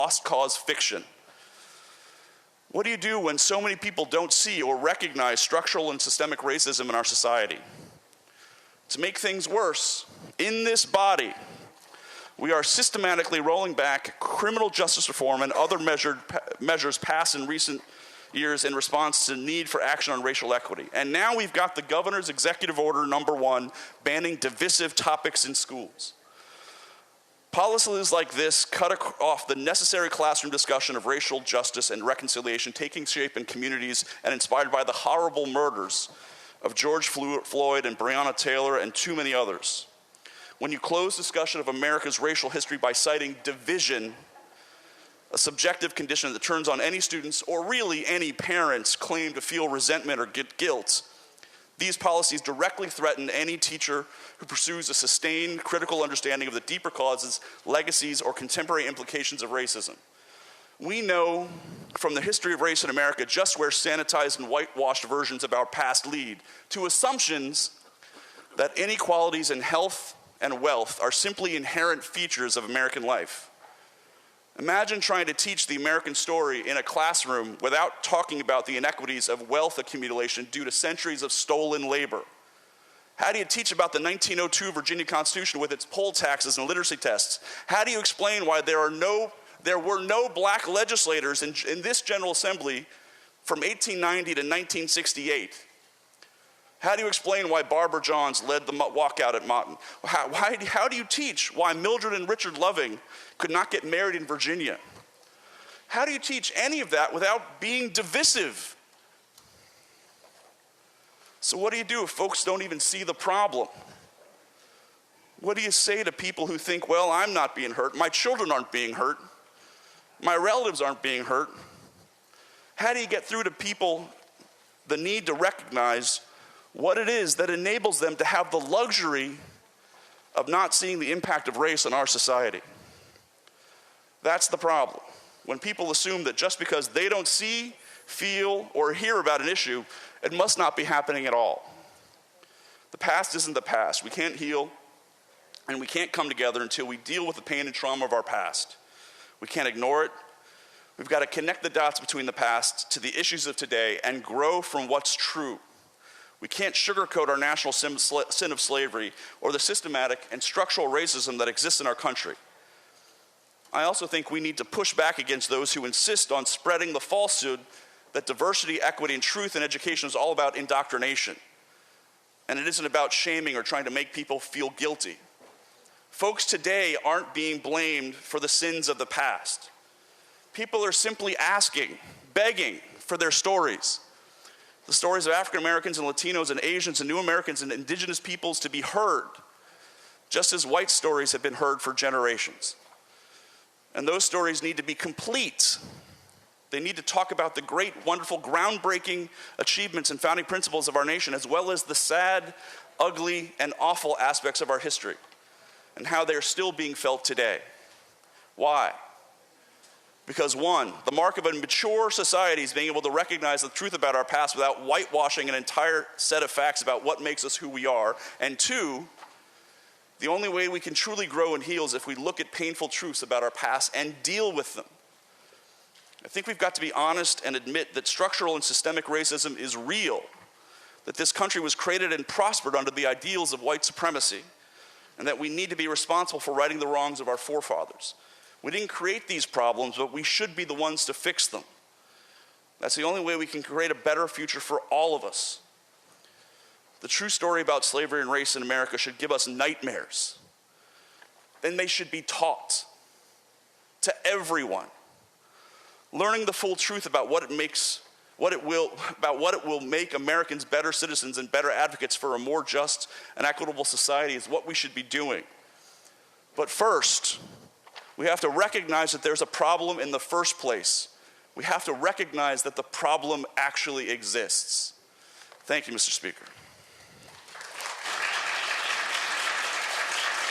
lost cause fiction. What do you do when so many people don't see or recognize structural and systemic racism in our society? To make things worse, in this body, we are systematically rolling back criminal justice reform and other measures passed in recent years in response to the need for action on racial equity. And now we've got the governor's executive order #1 banning divisive topics in schools. Policies like this cut off the necessary classroom discussion of racial justice and reconciliation taking shape in communities and inspired by the horrible murders of George Floyd and Breonna Taylor and too many others. When you close discussion of America's racial history by citing division, a subjective condition that turns on any students or really any parents' claim to feel resentment or guilt, these policies directly threaten any teacher who pursues a sustained critical understanding of the deeper causes, legacies, or contemporary implications of racism. We know from the history of race in America just where sanitized and whitewashed versions of our past lead to assumptions that inequalities in health and wealth are simply inherent features of American life. Imagine trying to teach the American story in a classroom without talking about the inequities of wealth accumulation due to centuries of stolen labor. How do you teach about the 1902 Virginia Constitution with its poll taxes and literacy tests? How do you explain why there were no black legislators in this General Assembly from 1890 to 1968? How do you explain why Barbara Johns led the walkout at Moughton? How do you teach why Mildred and Richard Loving could not get married in Virginia? How do you teach any of that without being divisive? So what do you do if folks don't even see the problem? What do you say to people who think, well, I'm not being hurt, my children aren't being hurt, my relatives aren't being hurt? How do you get through to people the need to recognize what it is that enables them to have the luxury of not seeing the impact of race in our society? That's the problem. When people assume that just because they don't see, feel, or hear about an issue, it must not be happening at all. The past isn't the past. We can't heal, and we can't come together until we deal with the pain and trauma of our past. We can't ignore it. We've got to connect the dots between the past to the issues of today and grow from what's true. We can't sugarcoat our national sin of slavery or the systematic and structural racism that exists in our country. I also think we need to push back against those who insist on spreading the falsehood that diversity, equity, and truth in education is all about indoctrination. And it isn't about shaming or trying to make people feel guilty. Folks today aren't being blamed for the sins of the past. People are simply asking, begging for their stories. The stories of African Americans and Latinos and Asians and New Americans and indigenous peoples to be heard, just as white stories have been heard for generations. And those stories need to be complete. They need to talk about the great, wonderful, groundbreaking achievements and founding principles of our nation, as well as the sad, ugly, and awful aspects of our history, and how they are still being felt today. Why? Because one, the mark of a mature society is being able to recognize the truth about our past without whitewashing an entire set of facts about what makes us who we are. And two, the only way we can truly grow and heal is if we look at painful truths about our past and deal with them. I think we've got to be honest and admit that structural and systemic racism is real, that this country was created and prospered under the ideals of white supremacy, and that we need to be responsible for righting the wrongs of our forefathers. We didn't create these problems, but we should be the ones to fix them. That's the only way we can create a better future for all of us. The true story about slavery and race in America should give us nightmares. Then they should be taught to everyone. Learning the full truth about what it will make Americans better citizens and better advocates for a more just and equitable society is what we should be doing. But first, we have to recognize that there's a problem in the first place. We have to recognize that the problem actually exists. Thank you, Mr. Speaker.